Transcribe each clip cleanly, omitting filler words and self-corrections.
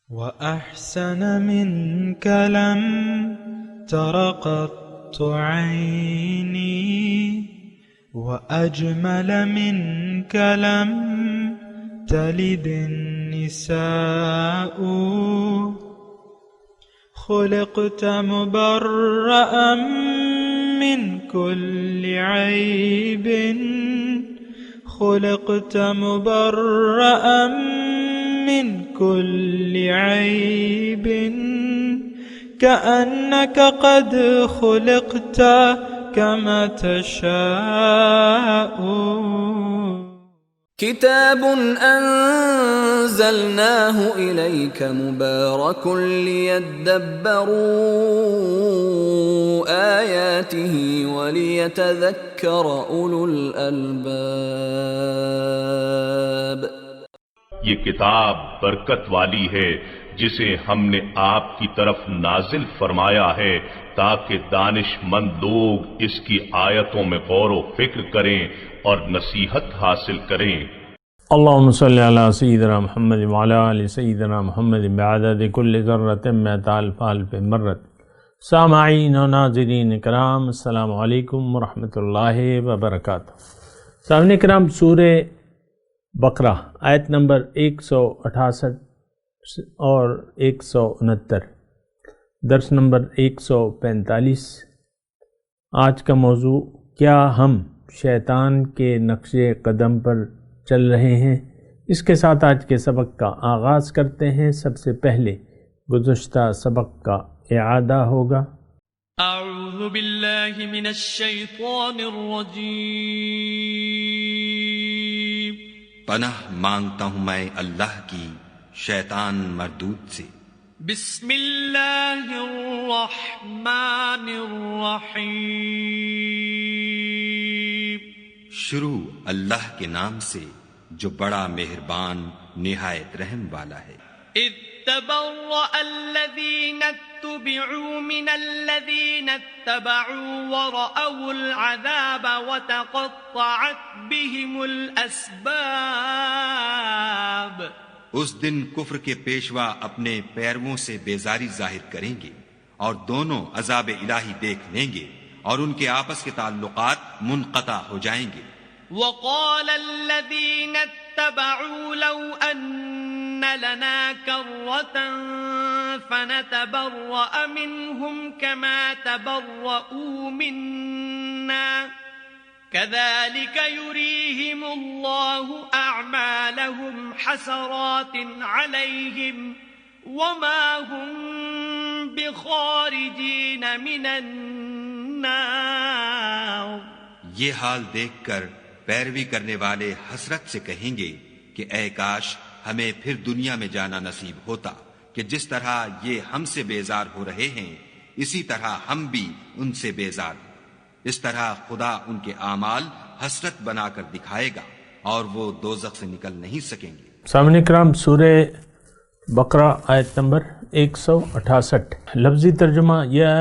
وأحسن منك لم تر قط عيني وأجمل منك لم تلد النساء خلقت مبرأ من كل عيب خلقت مبرأ من كل عيب كأنك قد خلقت كما تشاء كتاب أنزلناه إليك مبارك ليدبروا آياته وليتذكر أولو الألباب. یہ کتاب برکت والی ہے جسے ہم نے آپ کی طرف نازل فرمایا ہے تاکہ دانش مند لوگ اس کی آیتوں میں غور و فکر کریں اور نصیحت حاصل کریں. اللہم صلی علی سیدنا محمد وعلی آل سیدنا محمد بعدد کل ذرۃ مئۃ الف الف مرۃ. سامعین و ناظرین کرام، السلام علیکم ورحمۃ اللہ وبرکاتہ. سامعین کرام، سورہ بقرہ آیت نمبر 168 اور 169، درس نمبر 145. آج کا موضوع، کیا ہم شیطان کے نقش قدم پر چل رہے ہیں؟ اس کے ساتھ آج کے سبق کا آغاز کرتے ہیں. سب سے پہلے گزشتہ سبق کا اعادہ ہوگا. اعوذ باللہ من الشیطان الرجیم. پناہ مانگتا ہوں میں اللہ کی شیطان مردود سے. بسم اللہ الرحمن الرحیم. شروع اللہ کے نام سے جو بڑا مہربان نہایت رحم والا ہے. اذ تبرأ الذین اتبعوا من الذین اتبعوا ورأوا العذاب وتقطعت بهم الاسباب. اس دن کفر کے پیشوا اپنے پیرووں سے بیزاری ظاہر کریں گے اور دونوں عذاب الہی دیکھ لیں گے اور ان کے آپس کے تعلقات منقطع ہو جائیں گے. وقال الذين اتبعوا لو أن لنا كرة فنتبرأ منهم كما تبرؤوا منا كذلك يريهم الله أعمالهم حسرات عليهم وما هم بخارجين من النار. یہ حال دیکھ کر پیروی کرنے والے حسرت سے کہیں گے کہ اے کاش ہمیں پھر دنیا میں جانا نصیب ہوتا کہ جس طرح یہ ہم سے بیزار ہو رہے ہیں اسی طرح ہم بھی ان سے بیزار. اس طرح خدا ان کے اعمال حسرت بنا کر دکھائے گا اور وہ دوزخ سے نکل نہیں سکیں گے. سامعین کرام، سورہ بقرہ آیت نمبر 168. لفظی ترجمہ، یا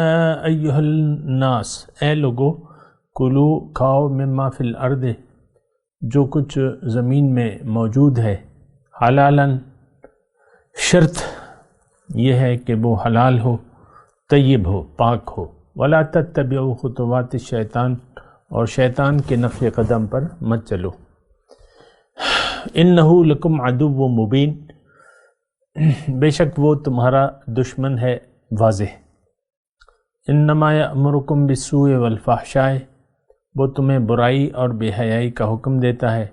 ایہا الناس، اے لوگو، کلو کھاؤ مما فی الارض، جو کچھ زمین میں موجود ہے، حلالاً، شرط یہ ہے کہ وہ حلال ہو، طیب ہو، پاک ہو. ولا تتبعوا خطوات الشیطان، اور شیطان کے نقش قدم پر مت چلو. انہ لکم عدو مبین، بے شک وہ تمہارا دشمن ہے واضح. انما یأمرکم بالسوء والفحشاء، وہ تمہیں برائی اور بے حیائی کا حکم دیتا ہے.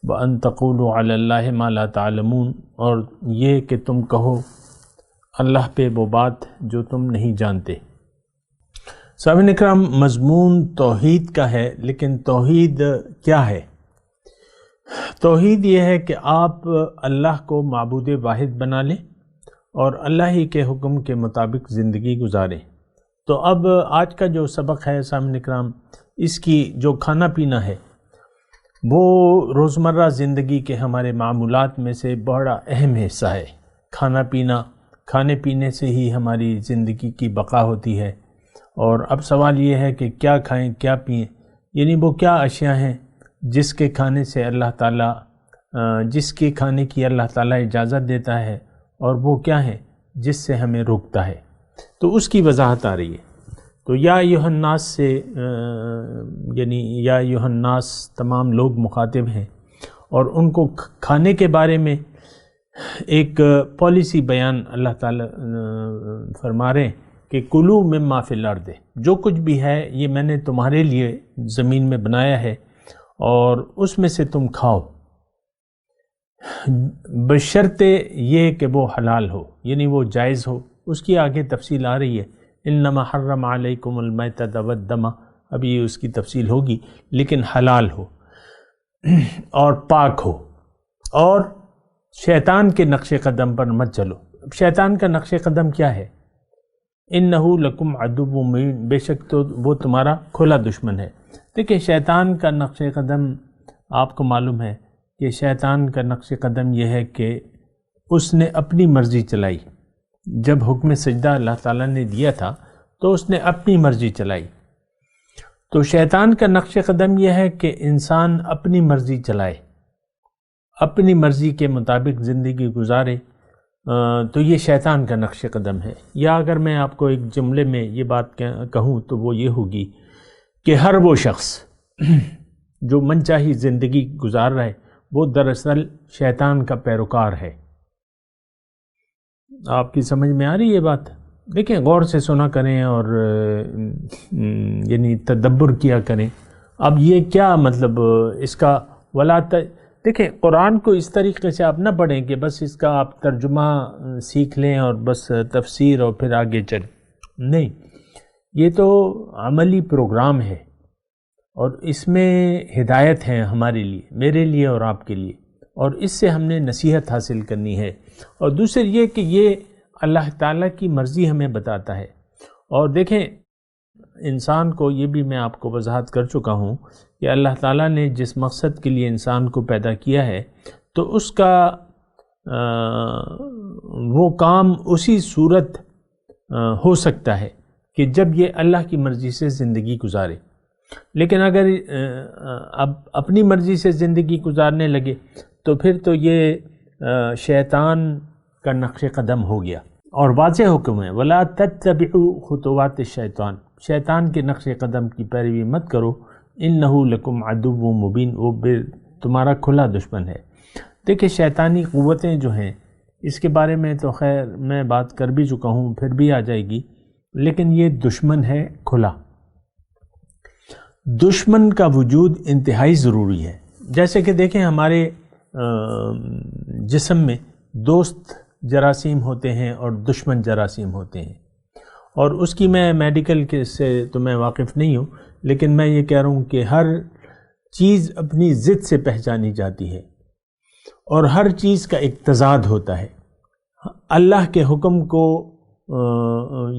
وَأَن تَقُولُوا عَلَى اللَّهِ مَا لَا تَعْلَمُونَ، اور یہ کہ تم کہو اللہ پہ وہ بات جو تم نہیں جانتے. سامعین اکرام، مضمون توحید کا ہے، لیکن توحید کیا ہے؟ توحید یہ ہے کہ آپ اللہ کو معبود واحد بنا لیں اور اللہ ہی کے حکم کے مطابق زندگی گزاریں. تو اب آج کا جو سبق ہے سامعین اکرام، اس کی جو کھانا پینا ہے وہ روزمرہ زندگی کے ہمارے معمولات میں سے بڑا اہم حصہ ہے. کھانا پینا، کھانے پینے سے ہی ہماری زندگی کی بقا ہوتی ہے. اور اب سوال یہ ہے کہ کیا کھائیں، کیا پئیں، یعنی وہ کیا اشیاء ہیں جس کے کھانے سے اللہ تعالیٰ جس کے کھانے کی اللہ تعالیٰ اجازت دیتا ہے اور وہ کیا ہے جس سے ہمیں روکتا ہے. تو اس کی وضاحت آ رہی ہے. تو یا ایھا الناس سے یعنی یا ایھا الناس تمام لوگ مخاطب ہیں، اور ان کو کھانے کے بارے میں ایک پالیسی بیان اللہ تعالیٰ فرما رہے ہیں کہ کلو مما فی الارض، جو کچھ بھی ہے یہ میں نے تمہارے لیے زمین میں بنایا ہے اور اس میں سے تم کھاؤ، بشرطے یہ کہ وہ حلال ہو، یعنی وہ جائز ہو. اس کی آگے تفصیل آ رہی ہے، انما حرم علیکم المیتۃ والدم، ابھی اس کی تفصیل ہوگی، لیکن حلال ہو اور پاک ہو، اور شیطان کے نقش قدم پر مت چلو. شیطان کا نقش قدم کیا ہے؟ انہ لکم عدو مبین، بے شک تو وہ تمہارا کھلا دشمن ہے. دیکھیں شیطان کا نقش قدم آپ کو معلوم ہے کہ شیطان کا نقش قدم یہ ہے کہ اس نے اپنی مرضی چلائی. جب حکم سجدہ اللہ تعالیٰ نے دیا تھا تو اس نے اپنی مرضی چلائی. تو شیطان کا نقش قدم یہ ہے کہ انسان اپنی مرضی چلائے، اپنی مرضی کے مطابق زندگی گزارے. تو یہ شیطان کا نقش قدم ہے. یا اگر میں آپ کو ایک جملے میں یہ بات کہوں تو وہ یہ ہوگی کہ ہر وہ شخص جو من چاہی زندگی گزار رہا ہے وہ دراصل شیطان کا پیروکار ہے. آپ کی سمجھ میں آ رہی ہے بات؟ دیکھیں غور سے سنا کریں اور یعنی تدبر کیا کریں. اب یہ کیا مطلب اس کا دیکھیں قرآن کو اس طریقے سے آپ نہ پڑھیں کہ بس اس کا آپ ترجمہ سیکھ لیں اور بس تفسیر اور پھر آگے چلیں. نہیں، یہ تو عملی پروگرام ہے اور اس میں ہدایت ہے ہمارے لیے، میرے لیے اور آپ کے لیے، اور اس سے ہم نے نصیحت حاصل کرنی ہے. اور دوسرے یہ کہ یہ اللہ تعالیٰ کی مرضی ہمیں بتاتا ہے. اور دیکھیں انسان کو، یہ بھی میں آپ کو وضاحت کر چکا ہوں کہ اللہ تعالیٰ نے جس مقصد کے لیے انسان کو پیدا کیا ہے تو اس کا وہ کام اسی صورت ہو سکتا ہے کہ جب یہ اللہ کی مرضی سے زندگی گزارے. لیکن اگر اب اپنی مرضی سے زندگی گزارنے لگے تو پھر تو یہ شیطان کا نقش قدم ہو گیا. اور واضح حکم ہے وَلَا تَتَّبِعُوا خُطُوَاتِ الشَّيْطَانِ، شیطان کے نقش قدم کی پیروی مت کرو. اِنَّهُ لَكُمْ عَدُوٌّ مُبِينٌ، وہ تمہارا کھلا دشمن ہے. دیکھیں شیطانی قوتیں جو ہیں اس کے بارے میں تو خیر میں بات کر بھی چکا ہوں، پھر بھی آ جائے گی، لیکن یہ دشمن ہے کھلا. دشمن کا وجود انتہائی ضروری ہے. جیسے کہ دیکھیں ہمارے جسم میں دوست جراثیم ہوتے ہیں اور دشمن جراثیم ہوتے ہیں، اور اس کی میں میڈیکل کے سے تو میں واقف نہیں ہوں، لیکن میں یہ کہہ رہا ہوں کہ ہر چیز اپنی ضد سے پہچانی جاتی ہے اور ہر چیز کا ایک تضاد ہوتا ہے. اللہ کے حکم کو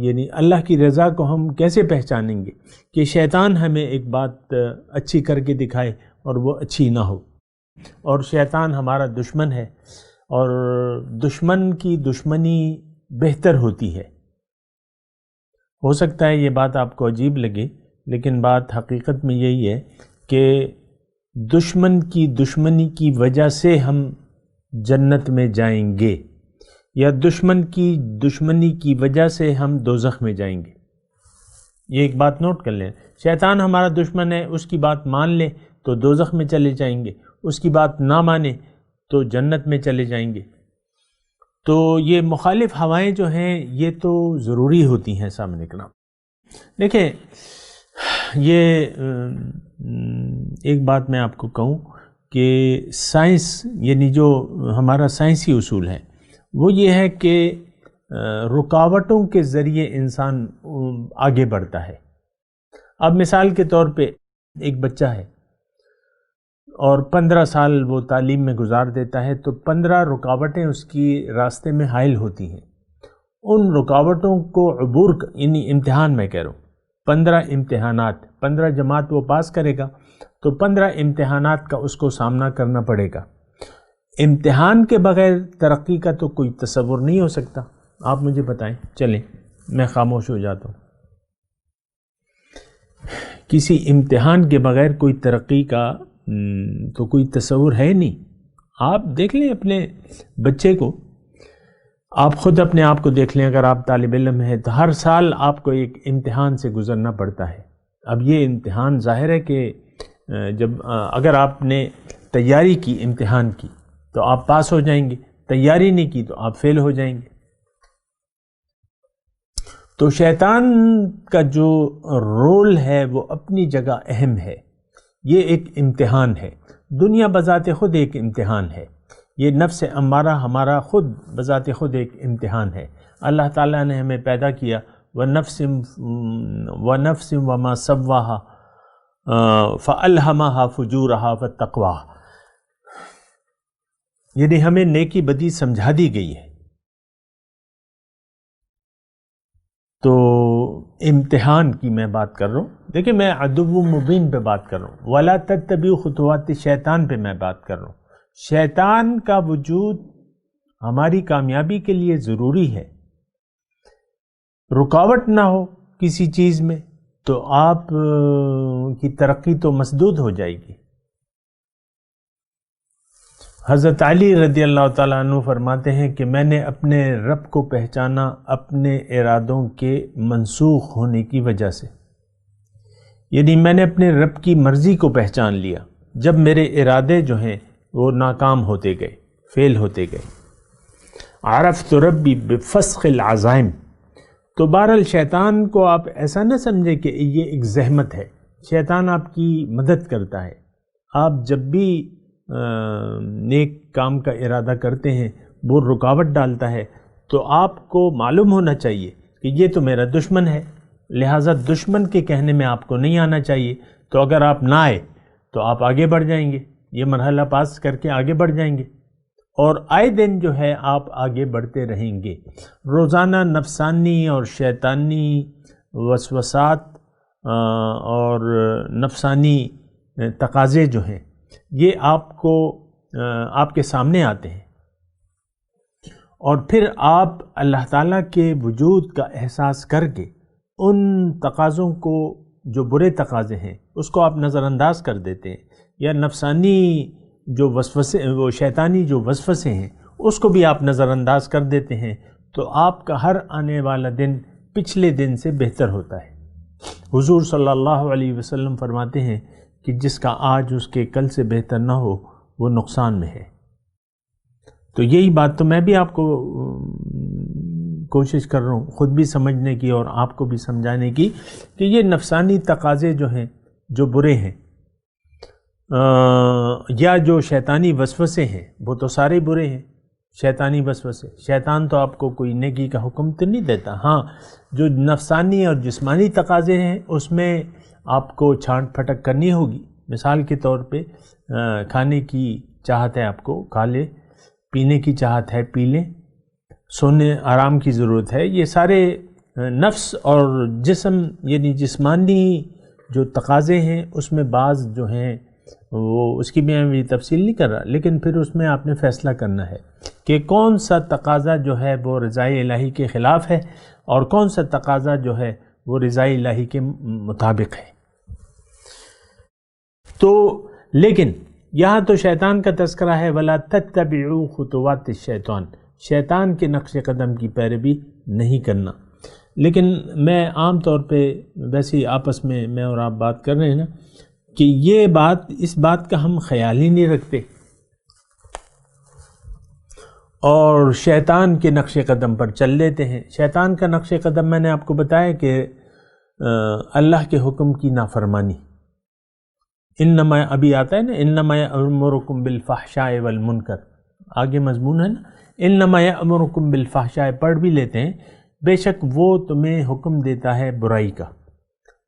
یعنی اللہ کی رضا کو ہم کیسے پہچانیں گے کہ شیطان ہمیں ایک بات اچھی کر کے دکھائے اور وہ اچھی نہ ہو. اور شیطان ہمارا دشمن ہے، اور دشمن کی دشمنی بہتر ہوتی ہے. ہو سکتا ہے یہ بات آپ کو عجیب لگے، لیکن بات حقیقت میں یہی ہے کہ دشمن کی دشمنی کی وجہ سے ہم جنت میں جائیں گے، یا دشمن کی دشمنی کی وجہ سے ہم دوزخ میں جائیں گے. یہ ایک بات نوٹ کر لیں، شیطان ہمارا دشمن ہے، اس کی بات مان لیں تو دوزخ میں چلے جائیں گے، اس کی بات نہ مانیں تو جنت میں چلے جائیں گے. تو یہ مخالف ہوائیں جو ہیں یہ تو ضروری ہوتی ہیں سامنے کرام. دیکھیں یہ ایک بات میں آپ کو کہوں کہ سائنس یعنی جو ہمارا سائنسی اصول ہے وہ یہ ہے کہ رکاوٹوں کے ذریعے انسان آگے بڑھتا ہے. اب مثال کے طور پہ ایک بچہ ہے اور 15 سال وہ تعلیم میں گزار دیتا ہے، تو 15 رکاوٹیں اس کی راستے میں حائل ہوتی ہیں. ان رکاوٹوں کو عبور یعنی امتحان میں کہہ رہا ہوں، 15 امتحانات، 15 جماعت وہ پاس کرے گا تو 15 امتحانات کا اس کو سامنا کرنا پڑے گا. امتحان کے بغیر ترقی کا تو کوئی تصور نہیں ہو سکتا. آپ مجھے بتائیں، چلیں میں خاموش ہو جاتا ہوں. کسی امتحان کے بغیر کوئی ترقی کا تو کوئی تصور ہے نہیں. آپ دیکھ لیں اپنے بچے کو، آپ خود اپنے آپ کو دیکھ لیں، اگر آپ طالب علم ہیں تو ہر سال آپ کو ایک امتحان سے گزرنا پڑتا ہے۔ اب یہ امتحان ظاہر ہے کہ اگر آپ نے تیاری کی امتحان کی تو آپ پاس ہو جائیں گے، تیاری نہیں کی تو آپ فیل ہو جائیں گے۔ تو شیطان کا جو رول ہے وہ اپنی جگہ اہم ہے، یہ ایک امتحان ہے۔ دنیا بذات خود ایک امتحان ہے، یہ نفس امارہ ہمارا خود بذات خود ایک امتحان ہے۔ اللہ تعالیٰ نے ہمیں پیدا کیا وَنَفْسٍ وَمَا سَوَّاهَا فَأَلْهَمَهَا فُجُورَهَا وَتَقْوَاهَا، یعنی ہمیں نیکی بدی سمجھا دی گئی ہے۔ تو امتحان کی میں بات کر رہا ہوں، دیکھیں میں عدو مبین پہ بات کر رہا ہوں، وَلَا تَتَّبِعُوا خُطُوَاتِ الشَّيْطَان پہ میں بات کر رہا ہوں۔ شیطان کا وجود ہماری کامیابی کے لیے ضروری ہے، رکاوٹ نہ ہو کسی چیز میں تو آپ کی ترقی تو مسدود ہو جائے گی۔ حضرت علی رضی اللہ تعالیٰ عنہ فرماتے ہیں کہ میں نے اپنے رب کو پہچانا اپنے ارادوں کے منسوخ ہونے کی وجہ سے، یعنی میں نے اپنے رب کی مرضی کو پہچان لیا جب میرے ارادے جو ہیں وہ ناکام ہوتے گئے، فیل ہوتے گئے۔ عرفت ربی بفسخ العزائم۔ تو بہرحال شیطان کو آپ ایسا نہ سمجھیں کہ یہ ایک زحمت ہے، شیطان آپ کی مدد کرتا ہے۔ آپ جب بھی نیک کام کا ارادہ کرتے ہیں وہ رکاوٹ ڈالتا ہے، تو آپ کو معلوم ہونا چاہیے کہ یہ تو میرا دشمن ہے، لہٰذا دشمن کے کہنے میں آپ کو نہیں آنا چاہیے۔ تو اگر آپ نہ آئے تو آپ آگے بڑھ جائیں گے، یہ مرحلہ پاس کر کے آگے بڑھ جائیں گے، اور آئے دن جو ہے آپ آگے بڑھتے رہیں گے۔ روزانہ نفسانی اور شیطانی وسوسات اور نفسانی تقاضے جو ہیں یہ آپ کے سامنے آتے ہیں، اور پھر آپ اللہ تعالیٰ کے وجود کا احساس کر کے ان تقاضوں کو، جو برے تقاضے ہیں، اس کو آپ نظر انداز کر دیتے ہیں، یا نفسانی جو وسوسے، وہ شیطانی جو وسوسے ہیں اس کو بھی آپ نظر انداز کر دیتے ہیں، تو آپ کا ہر آنے والا دن پچھلے دن سے بہتر ہوتا ہے۔ حضور صلی اللہ علیہ وسلم فرماتے ہیں کہ جس کا آج اس کے کل سے بہتر نہ ہو وہ نقصان میں ہے۔ تو یہی بات تو میں بھی آپ کو کوشش کر رہا ہوں خود بھی سمجھنے کی اور آپ کو بھی سمجھانے کی کہ یہ نفسانی تقاضے جو ہیں جو برے ہیں، یا جو شیطانی وسوسے ہیں وہ تو سارے برے ہیں۔ شیطانی وسوسے، شیطان تو آپ کو کوئی نیکی کا حکم تو نہیں دیتا، ہاں جو نفسانی اور جسمانی تقاضے ہیں اس میں آپ کو چھانٹ پھٹک کرنی ہوگی۔ مثال کے طور پہ کھانے کی چاہت ہے آپ کو، کھا لیں، پینے کی چاہت ہے، پی لیں، سونے آرام کی ضرورت ہے، یہ سارے نفس اور جسم یعنی جسمانی جو تقاضے ہیں اس میں بعض جو ہیں وہ اس کی میں ابھی تفصیل نہیں کر رہا، لیکن پھر اس میں آپ نے فیصلہ کرنا ہے کہ کون سا تقاضا جو ہے وہ رضائے الہی کے خلاف ہے اور کون سا تقاضا جو ہے وہ رضائے الہی کے مطابق ہے۔ تو لیکن یہاں تو شیطان کا تذکرہ ہے، وَلَا تَتَّبِعُوا خُطُوَاتِ الشَّيْطَان، شیطان کے نقش قدم کی پیروی نہیں کرنا۔ لیکن میں عام طور پہ ویسے ہی آپس میں اور آپ بات کر رہے ہیں نا کہ یہ بات، اس بات کا ہم خیال ہی نہیں رکھتے، اور شیطان کے نقش قدم پر چل لیتے ہیں۔ شیطان کا نقش قدم میں نے آپ کو بتایا کہ اللہ کے حکم کی نافرمانی، انما ابھی آتا ہے نا، انما یأمرکم بالفحشاء والمنکر، آگے مضمون ہے نا، انما یأمرکم بالفحشاء پڑھ بھی لیتے ہیں، بے شک وہ تمہیں حکم دیتا ہے برائی کا،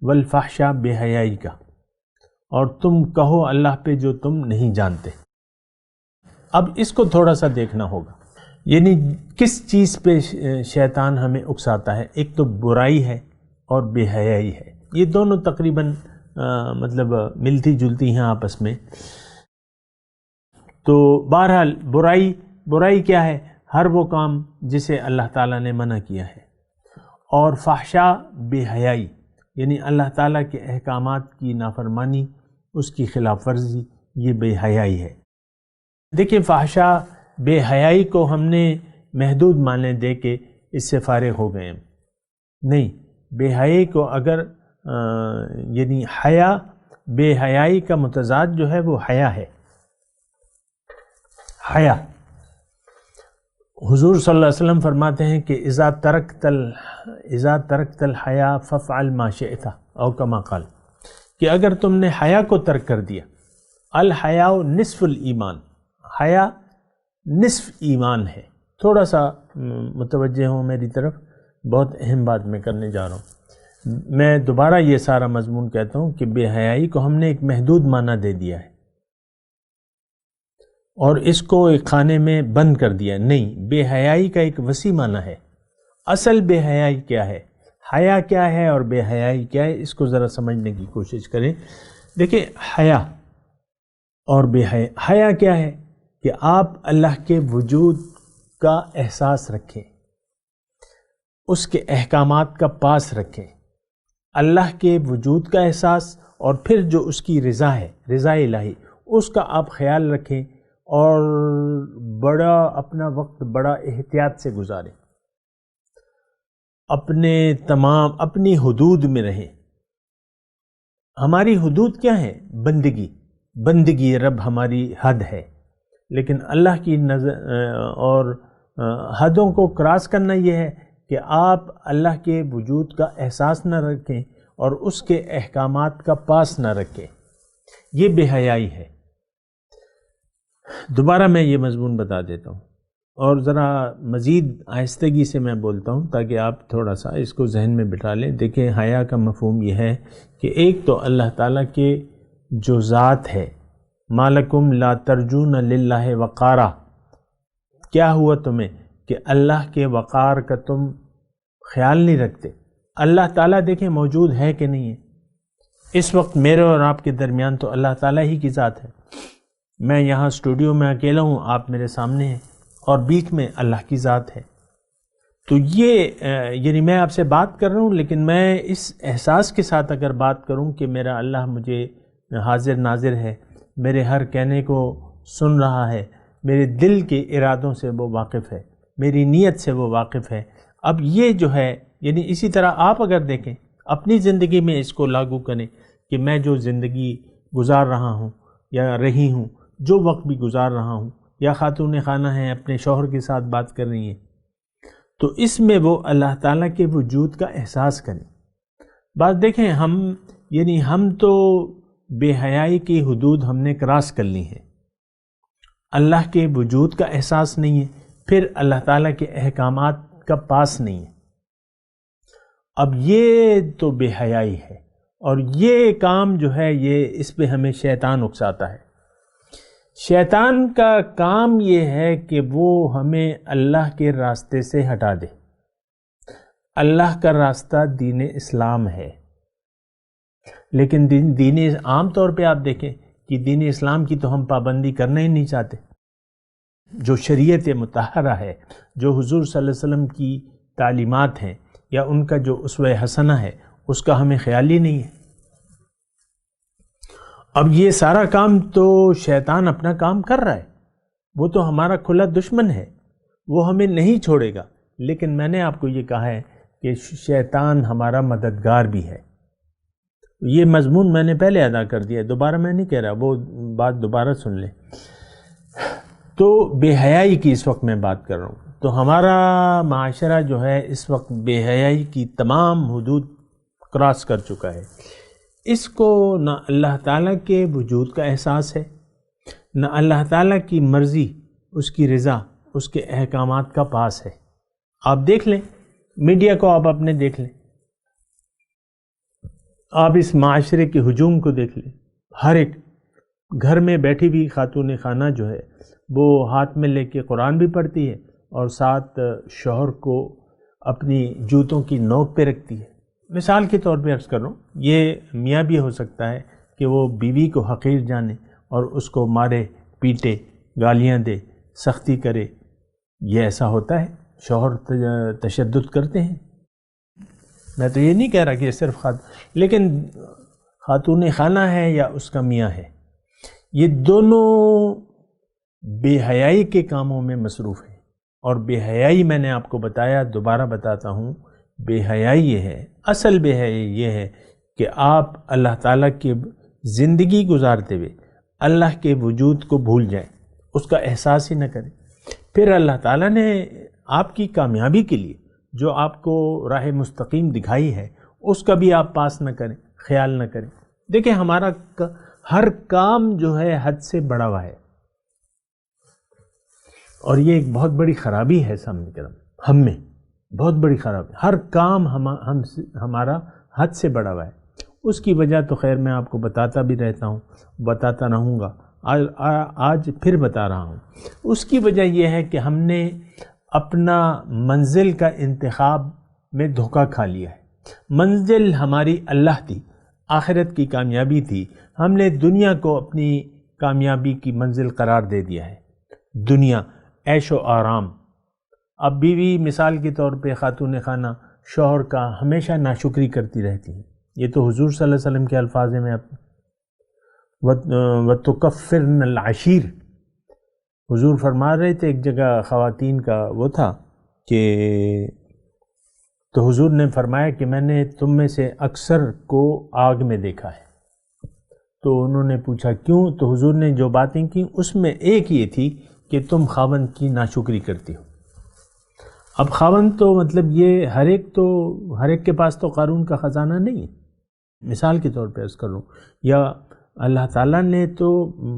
والفحشاء بے حیائی کا، اور تم کہو اللہ پہ جو تم نہیں جانتے۔ اب اس کو تھوڑا سا دیکھنا ہوگا، یعنی کس چیز پہ شیطان ہمیں اکساتا ہے؟ ایک تو برائی ہے اور بے حیائی ہے، یہ دونوں تقریباً مطلب ملتی جلتی ہیں آپس میں۔ تو بہرحال برائی کیا ہے؟ ہر وہ کام جسے اللہ تعالیٰ نے منع کیا ہے، اور فحشاء بے حیائی یعنی اللہ تعالیٰ کے احکامات کی نافرمانی، اس کی خلاف ورزی، یہ بے حیائی ہے۔ دیکھیں فحشاء بے حیائی کو ہم نے محدود معنی دے کے اس سے فارغ ہو گئے. نہیں، بے حیائی کو اگر یعنی حیا، بے حیائی کا متضاد جو ہے وہ حیا ہے. حیا، حضور صلی اللہ علیہ وسلم فرماتے ہیں کہ اذا ترکت الحیا فافعل ما شئت، او کما قال، کہ اگر تم نے حیا کو ترک کر دیا، الحیاء نصف الایمان، حیا نصف ایمان ہے. تھوڑا سا متوجہ ہوں میری طرف، بہت اہم بات میں کرنے جا رہا ہوں. میں دوبارہ یہ سارا مضمون کہتا ہوں کہ بے حیائی کو ہم نے ایک محدود معنی دے دیا ہے اور اس کو ایک خانے میں بند کر دیا. نہیں، بے حیائی کا ایک وسیع معنی ہے. اصل بے حیائی کیا ہے، حیا کیا ہے اور بے حیائی کیا ہے، اس کو ذرا سمجھنے کی کوشش کریں. دیکھیں، حیا اور بے حیا کیا ہے کہ آپ اللہ کے وجود کا احساس رکھیں، اس کے احکامات کا پاس رکھیں، اللہ کے وجود کا احساس، اور پھر جو اس کی رضا ہے، رضا الہی، اس کا آپ خیال رکھیں اور اپنا وقت بڑا احتیاط سے گزاریں، اپنی حدود میں رہیں. ہماری حدود کیا ہیں؟ بندگی رب ہماری حد ہے، لیکن اللہ کی نظر اور حدوں کو کراس کرنا یہ ہے کہ آپ اللہ کے وجود کا احساس نہ رکھیں اور اس کے احکامات کا پاس نہ رکھیں. یہ بے حیائی ہے. دوبارہ میں یہ مضمون بتا دیتا ہوں اور ذرا مزید آہستگی سے میں بولتا ہوں تاکہ آپ تھوڑا سا اس کو ذہن میں بٹھا لیں. دیکھیں، حیا کا مفہوم یہ ہے کہ ایک تو اللہ تعالیٰ کے جو ذات ہے، مالکم لا ترجون للہ وقارا، کیا ہوا تمہیں کہ اللہ کے وقار کا تم خیال نہیں رکھتے؟ اللہ تعالیٰ دیکھیں موجود ہے کہ نہیں ہے. اس وقت میرے اور آپ کے درمیان تو اللہ تعالیٰ ہی کی ذات ہے. میں یہاں اسٹوڈیو میں اکیلا ہوں، آپ میرے سامنے ہیں، اور بیچ میں اللہ کی ذات ہے. تو یہ یعنی میں آپ سے بات کر رہا ہوں، لیکن میں اس احساس کے ساتھ اگر بات کروں کہ میرا اللہ مجھے حاضر ناظر ہے، میرے ہر کہنے کو سن رہا ہے، میرے دل کے ارادوں سے وہ واقف ہے، میری نیت سے وہ واقف ہے. اب یہ جو ہے، یعنی اسی طرح آپ اگر دیکھیں اپنی زندگی میں اس کو لاگو کریں کہ میں جو زندگی گزار رہا ہوں یا رہی ہوں، جو وقت بھی گزار رہا ہوں، یا خاتون خانہ ہیں اپنے شوہر کے ساتھ بات کر رہی ہیں، تو اس میں وہ اللہ تعالیٰ کے وجود کا احساس کریں. بات دیکھیں، ہم تو بے حیائی کی حدود ہم نے کراس کر لی ہیں. اللہ کے وجود کا احساس نہیں ہے، پھر اللہ تعالیٰ کے احکامات کا پاس نہیں ہے. اب یہ تو بے حیائی ہے، اور یہ کام جو ہے اس پہ ہمیں شیطان اکساتا ہے. شیطان کا کام یہ ہے کہ وہ ہمیں اللہ کے راستے سے ہٹا دے. اللہ کا راستہ دین اسلام ہے، لیکن دین عام طور پہ آپ دیکھیں کہ دین اسلام کی تو ہم پابندی کرنا ہی نہیں چاہتے. جو شریعت مطہرہ ہے، جو حضور صلی اللہ علیہ وسلم کی تعلیمات ہیں، یا ان کا جو اسوہ حسنہ ہے، اس کا ہمیں خیال ہی نہیں ہے. اب یہ سارا کام تو شیطان اپنا کام کر رہا ہے، وہ تو ہمارا کھلا دشمن ہے، وہ ہمیں نہیں چھوڑے گا. لیکن میں نے آپ کو یہ کہا ہے کہ شیطان ہمارا مددگار بھی ہے. یہ مضمون میں نے پہلے ادا کر دیا، دوبارہ میں نہیں کہہ رہا، وہ بات دوبارہ سن لیں. تو بے حیائی کی اس وقت میں بات کر رہا ہوں. تو ہمارا معاشرہ جو ہے اس وقت بے حیائی کی تمام حدود کراس کر چکا ہے. اس کو نہ اللہ تعالیٰ کے وجود کا احساس ہے، نہ اللہ تعالیٰ کی مرضی، اس کی رضا، اس کے احکامات کا پاس ہے. آپ دیکھ لیں، میڈیا کو آپ اپنے دیکھ لیں، آپ اس معاشرے کے ہجوم کو دیکھ لیں. ہر ایک گھر میں بیٹھی ہوئی خاتون خانہ جو ہے وہ ہاتھ میں لے کے قرآن بھی پڑھتی ہے اور ساتھ شوہر کو اپنی جوتوں کی نوک پہ رکھتی ہے. مثال کے طور پہ عرض کر رہا ہوں، یہ میاں بھی ہو سکتا ہے کہ وہ بیوی کو حقیر جانے اور اس کو مارے پیٹے، گالیاں دے، سختی کرے. یہ ایسا ہوتا ہے، شوہر تشدد کرتے ہیں. میں تو یہ نہیں کہہ رہا کہ صرف لیکن خاتون خانہ ہے یا اس کا میاں ہے، یہ دونوں بے حیائی کے کاموں میں مصروف ہیں اور بے حیائی میں نے آپ کو بتایا، دوبارہ بتاتا ہوں، بے حیائی یہ ہے، اصل بے حیائی یہ ہے کہ آپ اللہ تعالیٰ کی زندگی گزارتے ہوئے اللہ کے وجود کو بھول جائیں، اس کا احساس ہی نہ کریں. پھر اللہ تعالیٰ نے آپ کی کامیابی کے لیے جو آپ کو راہ مستقیم دکھائی ہے اس کا بھی آپ پاس نہ کریں، خیال نہ کریں. دیکھیں ہمارا ہر کام جو ہے حد سے بڑا ہوا ہے، اور یہ ایک بہت بڑی خرابی ہے سامنے کرم، ہم میں بہت بڑی خرابی. ہر کام ہمارا حد سے بڑا ہوا ہے. اس کی وجہ تو خیر میں آپ کو بتاتا بھی رہتا ہوں، بتاتا رہوں گا، آج پھر بتا رہا ہوں. اس کی وجہ یہ ہے کہ ہم نے اپنا منزل کا انتخاب میں دھوکہ کھا لیا ہے. منزل ہماری اللہ تھی، آخرت کی کامیابی تھی. ہم نے دنیا کو اپنی کامیابی کی منزل قرار دے دیا ہے. دنیا عیش و آرام. اب بیوی مثال کے طور پہ خاتون خانہ شوہر کا ہمیشہ ناشکری کرتی رہتی ہیں. یہ تو حضور صلی اللہ علیہ وسلم کے الفاظ میں وَتُكَفِّرْنَ الْعَشِيرَ. حضور فرما رہے تھے، ایک جگہ خواتین کا وہ تھا کہ تو حضور نے فرمایا کہ میں نے تم میں سے اکثر کو آگ میں دیکھا ہے. تو انہوں نے پوچھا کیوں؟ تو حضور نے جو باتیں کی اس میں ایک یہ تھی کہ تم خاوند کی ناشکری کرتی ہو. اب خاوند تو مطلب یہ ہر ایک کے پاس تو قارون کا خزانہ نہیں ہے. مثال کے طور پہ عرض کر رہا ہوں، یا اللہ تعالیٰ نے تو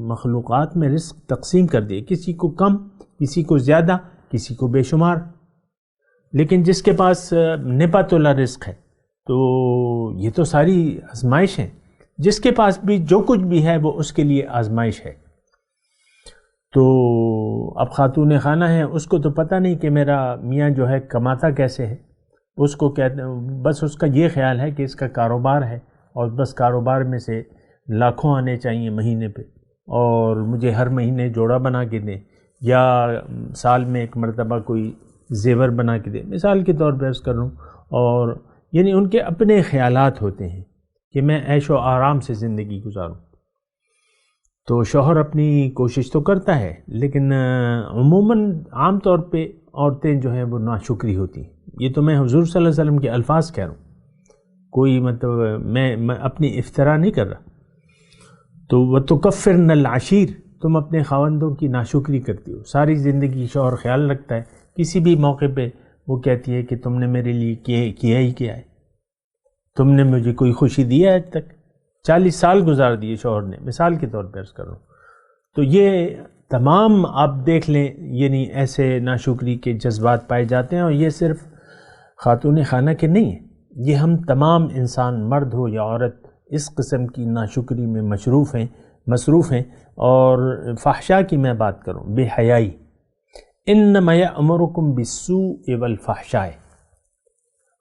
مخلوقات میں رزق تقسیم کر دیے، کسی کو کم، کسی کو زیادہ، کسی کو بے شمار. لیکن جس کے پاس نپا تولا رزق ہے تو یہ تو ساری آزمائش ہے. جس کے پاس بھی جو کچھ بھی ہے وہ اس کے لیے آزمائش ہے. تو اب خاتون خانہ ہے، اس کو تو پتہ نہیں کہ میرا میاں جو ہے کماتا کیسے ہے. اس کو کہتے بس اس کا یہ خیال ہے کہ اس کا کاروبار ہے اور بس کاروبار میں سے لاکھوں آنے چاہیے مہینے پہ، اور مجھے ہر مہینے جوڑا بنا کے دیں، یا سال میں ایک مرتبہ کوئی زیور بنا کے دیں. مثال کے طور پہ عرض کر رہا ہوں. اور یعنی ان کے اپنے خیالات ہوتے ہیں کہ میں عیش و آرام سے زندگی گزاروں. تو شوہر اپنی کوشش تو کرتا ہے، لیکن عموماً عام طور پہ عورتیں جو ہیں وہ ناشکری ہوتی ہیں. یہ تو میں حضور صلی اللہ علیہ وسلم کے الفاظ کہہ رہا ہوں، کوئی مطلب میں اپنی افتراء نہیں کر رہا. تو وَتُكَفِّرْنَ الْعَشِيرَ، تم اپنے خاوندوں کی ناشکری کرتی ہو. ساری زندگی شوہر خیال رکھتا ہے، کسی بھی موقع پہ وہ کہتی ہے کہ تم نے میرے لیے کیا ہی کیا ہے، تم نے مجھے کوئی خوشی دی ہے آج تک. 40 سال گزار دیے شوہر نے، مثال کے طور پہ عرض کر رہا ہوں. تو یہ تمام آپ دیکھ لیں، یعنی ایسے ناشکری کے جذبات پائے جاتے ہیں. اور یہ صرف خاتون خانہ کے نہیں ہیں، یہ ہم تمام انسان، مرد ہو یا عورت، اس قسم کی ناشکری میں مصروف ہیں. اور فحشاء کی میں بات کروں، بے حیائی، انما یأمرکم بالسوء والفحشاء.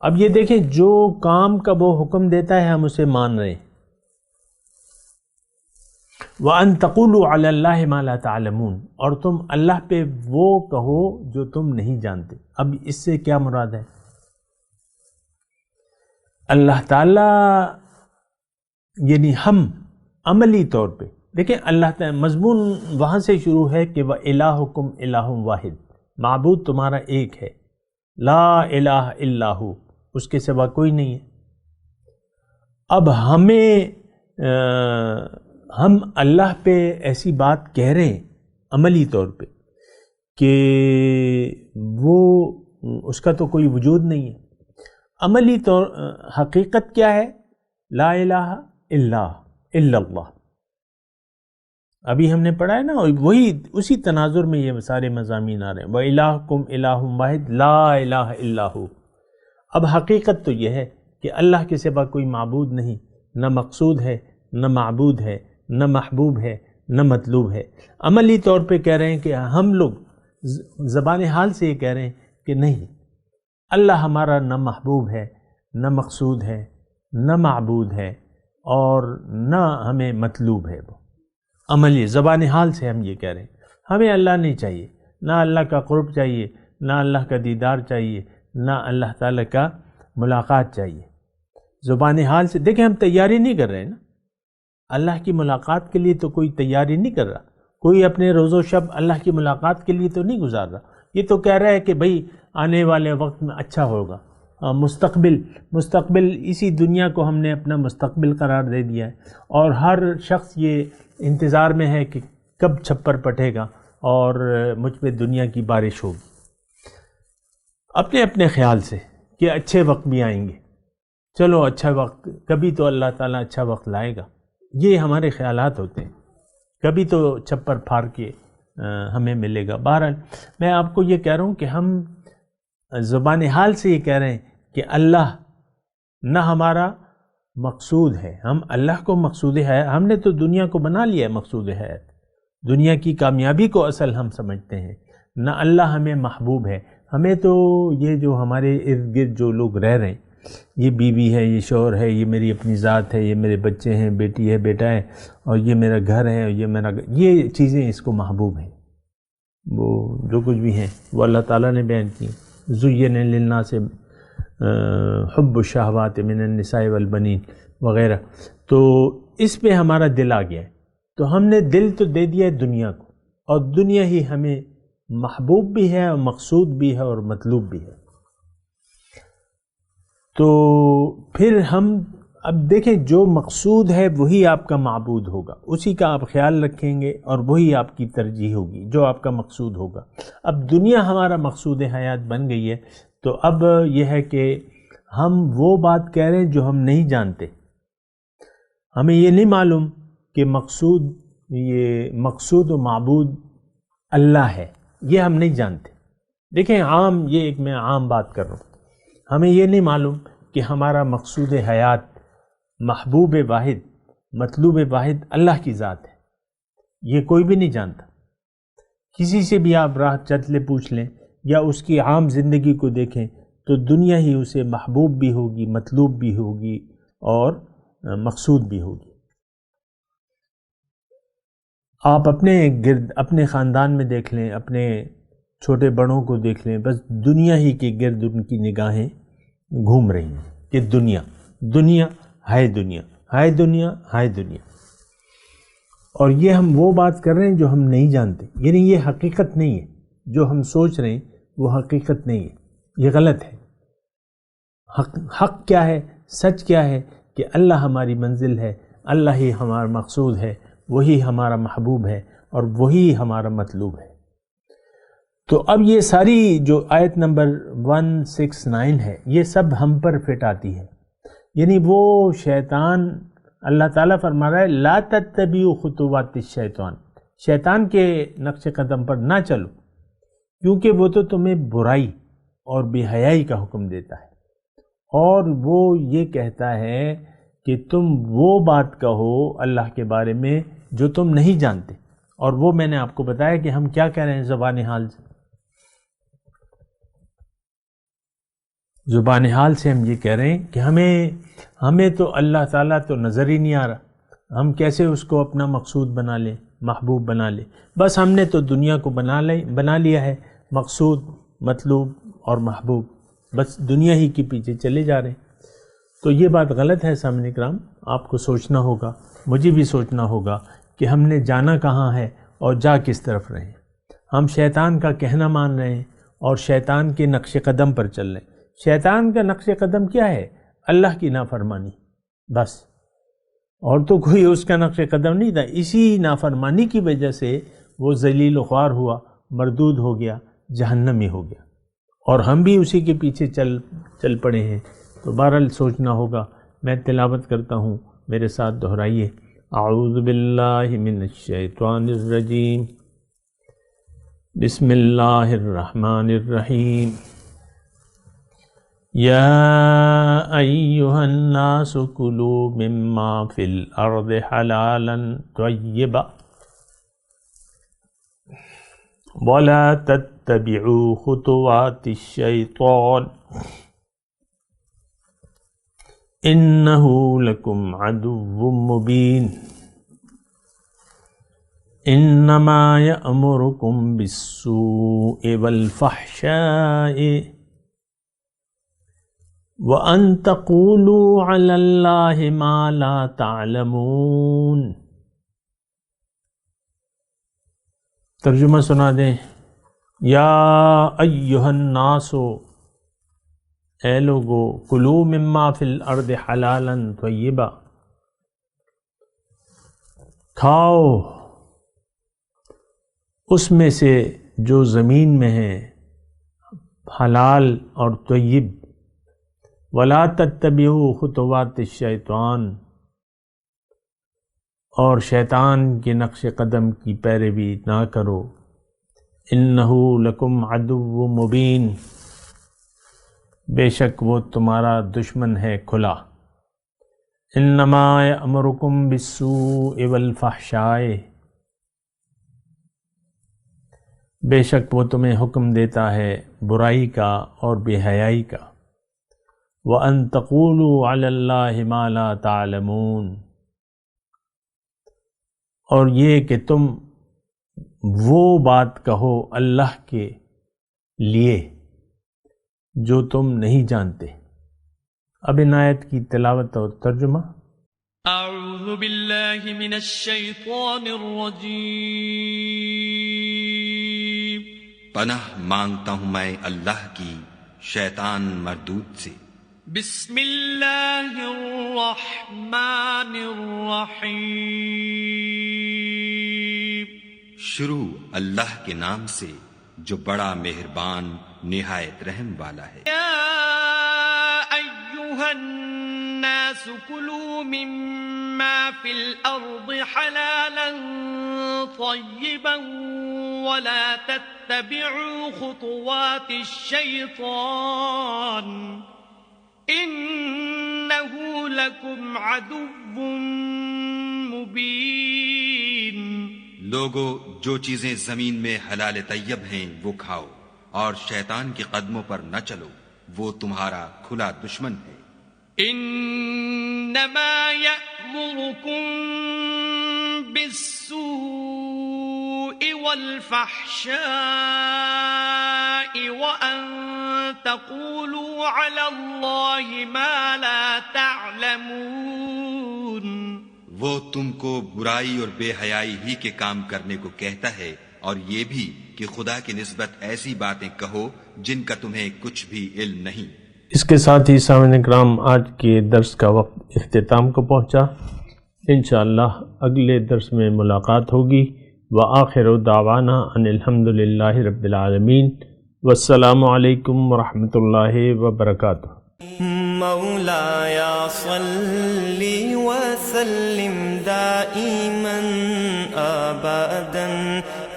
اب یہ دیکھیں جو کام کا وہ حکم دیتا ہے ہم اسے مان رہے ہیں. وَأَن تَقُولُوا عَلَى اللَّهِ مَا لَا تَعْلَمُونَ، اور تم اللہ پہ وہ کہو جو تم نہیں جانتے. اب اس سے کیا مراد ہے؟ اللہ تعالیٰ یعنی ہم عملی طور پہ دیکھیں، اللہ تعالیٰ مضمون وہاں سے شروع ہے کہ وَإِلَٰهُكُمْ إِلَٰهٌ واحد، معبود تمہارا ایک ہے، لا الہ الا ہو، اس کے سوا کوئی نہیں ہے. اب ہم اللہ پہ ایسی بات کہہ رہے ہیں عملی طور پہ کہ وہ اس کا تو کوئی وجود نہیں ہے. عملی طور حقیقت کیا ہے؟ لا الہ الا اللہ. ابھی ہم نے پڑھا ہے نا، وہی اسی تناظر میں یہ سارے مضامین آ رہے ہیں. وَإِلَٰهُكُمْ إِلَٰهٌ وَاحِدٌ لَا الہ الا ہو. اب حقیقت تو یہ ہے کہ اللہ کے سوا کوئی معبود نہیں، نہ مقصود ہے، نہ معبود ہے، نہ محبوب ہے، نہ مطلوب ہے. عملی طور پہ کہہ رہے ہیں کہ ہم لوگ زبان حال سے یہ کہہ رہے ہیں کہ نہیں، اللہ ہمارا نہ محبوب ہے، نہ مقصود ہے، نہ معبود ہے، اور نہ ہمیں مطلوب ہے. وہ عملی زبان حال سے ہم یہ کہہ رہے ہیں. ہمیں اللہ نہیں چاہیے، نہ اللہ کا قرب چاہیے، نہ اللہ کا دیدار چاہیے، نہ اللہ تعالیٰ کا ملاقات چاہیے. زبان حال سے دیکھیں، ہم تیاری نہیں کر رہے نا اللہ کی ملاقات کے لیے. تو کوئی تیاری نہیں کر رہا، کوئی اپنے روز و شب اللہ کی ملاقات کے لیے تو نہیں گزار رہا. یہ تو کہہ رہا ہے کہ بھئی آنے والے وقت میں اچھا ہوگا، مستقبل اسی دنیا کو ہم نے اپنا مستقبل قرار دے دیا ہے، اور ہر شخص یہ انتظار میں ہے کہ کب چھپر پٹے گا اور مجھ پہ دنیا کی بارش ہوگی، اپنے اپنے خیال سے کہ اچھے وقت بھی آئیں گے، چلو اچھا وقت، کبھی تو اللہ تعالیٰ اچھا وقت لائے گا، یہ ہمارے خیالات ہوتے ہیں، کبھی تو چھپر پھاڑ کے ہمیں ملے گا۔ بہرحال میں آپ کو یہ کہہ رہا ہوں کہ ہم زبان حال سے یہ کہہ رہے ہیں کہ اللہ نہ ہمارا مقصود ہے، ہم اللہ کو مقصود ہے، ہم نے تو دنیا کو بنا لیا ہے مقصود ہے، دنیا کی کامیابی کو اصل ہم سمجھتے ہیں، نہ اللہ ہمیں محبوب ہے۔ ہمیں تو یہ جو ہمارے ارد گرد جو لوگ رہ رہے ہیں، یہ بیوی ہے، یہ شوہر ہے، یہ میری اپنی ذات ہے، یہ میرے بچے ہیں، بیٹی ہے، بیٹا ہے، اور یہ میرا گھر ہے، اور یہ میرا گھر، یہ چیزیں اس کو محبوب ہیں، وہ جو کچھ بھی ہیں وہ اللہ تعالیٰ نے بیان کی۔ زُیِّنَ لِلنَّاسِ حُبُّ الشَّهَوَاتِ مِنَ النِّسَاءِ وَالْبَنِينَ وغیرہ، تو اس پہ ہمارا دل آ گیا ہے، تو ہم نے دل تو دے دیا ہے دنیا کو، اور دنیا ہی ہمیں محبوب بھی ہے اور مقصود بھی ہے اور مطلوب بھی ہے۔ تو پھر ہم اب دیکھیں جو مقصود ہے وہی آپ کا معبود ہوگا، اسی کا آپ خیال رکھیں گے اور وہی آپ کی ترجیح ہوگی جو آپ کا مقصود ہوگا۔ اب دنیا ہمارا مقصود حیات بن گئی ہے، تو اب یہ ہے کہ ہم وہ بات کہہ رہے ہیں جو ہم نہیں جانتے، ہمیں یہ نہیں معلوم کہ مقصود و معبود اللہ ہے، یہ ہم نہیں جانتے۔ دیکھیں عام، یہ ایک میں عام بات کر رہا ہوں، ہمیں یہ نہیں معلوم کہ ہمارا مقصود حیات، محبوب واحد، مطلوب واحد اللہ کی ذات ہے، یہ کوئی بھی نہیں جانتا۔ کسی سے بھی آپ راہ چلتے پوچھ لیں یا اس کی عام زندگی کو دیکھیں تو دنیا ہی اسے محبوب بھی ہوگی، مطلوب بھی ہوگی اور مقصود بھی ہوگی۔ آپ اپنے گرد، اپنے خاندان میں دیکھ لیں، اپنے چھوٹے بڑوں کو دیکھ لیں، بس دنیا ہی کے گرد ان کی نگاہیں گھوم رہی ہیں کہ دنیا، دنیا، ہائے دنیا، ہائے دنیا، ہائے دنیا۔ اور یہ ہم وہ بات کر رہے ہیں جو ہم نہیں جانتے، یعنی یہ حقیقت نہیں ہے، جو ہم سوچ رہے ہیں وہ حقیقت نہیں ہے، یہ غلط ہے۔ حق کیا ہے، سچ کیا ہے کہ اللہ ہماری منزل ہے، اللہ ہی ہمارا مقصود ہے، وہی ہمارا محبوب ہے اور وہی ہمارا مطلوب ہے۔ تو اب یہ ساری جو آیت نمبر 169 ہے، یہ سب ہم پر فٹ آتی ہے، یعنی وہ شیطان، اللہ تعالیٰ فرما رہا ہے لا تتبعوا خطوات الشیطان، شیطان کے نقش قدم پر نہ چلو، کیونکہ وہ تو تمہیں برائی اور بے حیائی کا حکم دیتا ہے، اور وہ یہ کہتا ہے کہ تم وہ بات کہو اللہ کے بارے میں جو تم نہیں جانتے، اور وہ میں نے آپ کو بتایا کہ ہم کیا کہہ رہے ہیں زبان حال سے۔ زبان حال سے ہم یہ کہہ رہے ہیں کہ ہمیں تو اللہ تعالیٰ تو نظر ہی نہیں آ رہا، ہم کیسے اس کو اپنا مقصود بنا لیں، محبوب بنا لیں، بس ہم نے تو دنیا کو بنا لیا ہے مقصود، مطلوب اور محبوب، بس دنیا ہی کے پیچھے چلے جا رہے ہیں۔ تو یہ بات غلط ہے سامعین کرام، آپ کو سوچنا ہوگا، مجھے بھی سوچنا ہوگا کہ ہم نے جانا کہاں ہے اور جا کس طرف رہے ہیں۔ ہم شیطان کا کہنا مان رہے ہیں اور شیطان کے نقش قدم پر چل رہے ہیں۔ شیطان کا نقش قدم کیا ہے؟ اللہ کی نافرمانی، بس، اور تو کوئی اس کا نقش قدم نہیں تھا۔ اسی نافرمانی کی وجہ سے وہ ذلیل و خوار ہوا، مردود ہو گیا، جہنمی ہو گیا، اور ہم بھی اسی کے پیچھے چل پڑے ہیں۔ تو بہرحال سوچنا ہوگا۔ میں تلاوت کرتا ہوں، میرے ساتھ دہرائیے۔ اعوذ باللہ من الشیطان الرجیم، بسم اللہ الرحمن الرحیم۔ یا ایہا الناس کلوا مما فی الارض حلالا طیبا ولا تتبعوا خطوات الشیطان انہ لکم عدو مبین انما یأمرکم بالسوء والفحشاء وَأَن تَقُولُوا عَلَى اللَّهِ مَا لَا تَعْلَمُونَ۔ ترجمہ سنا دیں۔ یا ایہا الناس، اے لوگو، کلو مما فی الارض حلالا طیبا، کھاؤ اس میں سے جو زمین میں ہے حلال اور طیب، ولا تتبعوا خطوات الشیطان، اور شیطان کے نقش قدم کی پیروی نہ کرو، انہ لکم عدو مبین، بے شک وہ تمہارا دشمن ہے کھلا، انما یأمرکم بالسوء والفحشاء، بے شک وہ تمہیں حکم دیتا ہے برائی کا اور بے حیائی کا، وَأَن تَقُولُوا عَلَى اللَّهِ مَا لَا تَعْلَمُونَ، اور یہ کہ تم وہ بات کہو اللہ کے لیے جو تم نہیں جانتے۔ اب ان آیت کی تلاوت اور ترجمہ۔ اعوذ باللہ من الشیطان الرجیم، پناہ مانگتا ہوں میں اللہ کی شیطان مردود سے۔ بسم اللہ الرحمن الرحیم، شروع اللہ کے نام سے جو بڑا مہربان نہایت رحم والا ہے۔ یا ایہا الناس کلوا مما فی الارض حلالا طیبا ولا تتبعوا خطوات الشیطان انہ لکم عدو مبین۔ لوگو، جو چیزیں زمین میں حلال طیب ہیں وہ کھاؤ، اور شیطان کے قدموں پر نہ چلو، وہ تمہارا کھلا دشمن ہے۔ انما یأمرکم بالسوء والفحشاء وان تقولوا علی اللہ ما لا تعلمون، وہ تم کو برائی اور بے حیائی ہی کے کام کرنے کو کہتا ہے، اور یہ بھی کہ خدا کی نسبت ایسی باتیں کہو جن کا تمہیں کچھ بھی علم نہیں۔ اس کے ساتھ ہی سامعین کرام، آج کے درس کا وقت اختتام کو پہنچا۔ انشاءاللہ اگلے درس میں ملاقات ہوگی۔ وآخر دعوانا ان الحمد للہ رب العالمین، والسلام علیکم ورحمۃ اللہ وبرکاتہ۔ مولایا صلی وسلم دائما ابدا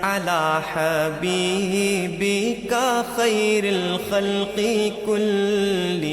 على حبیبک خیر الخلق کلهم۔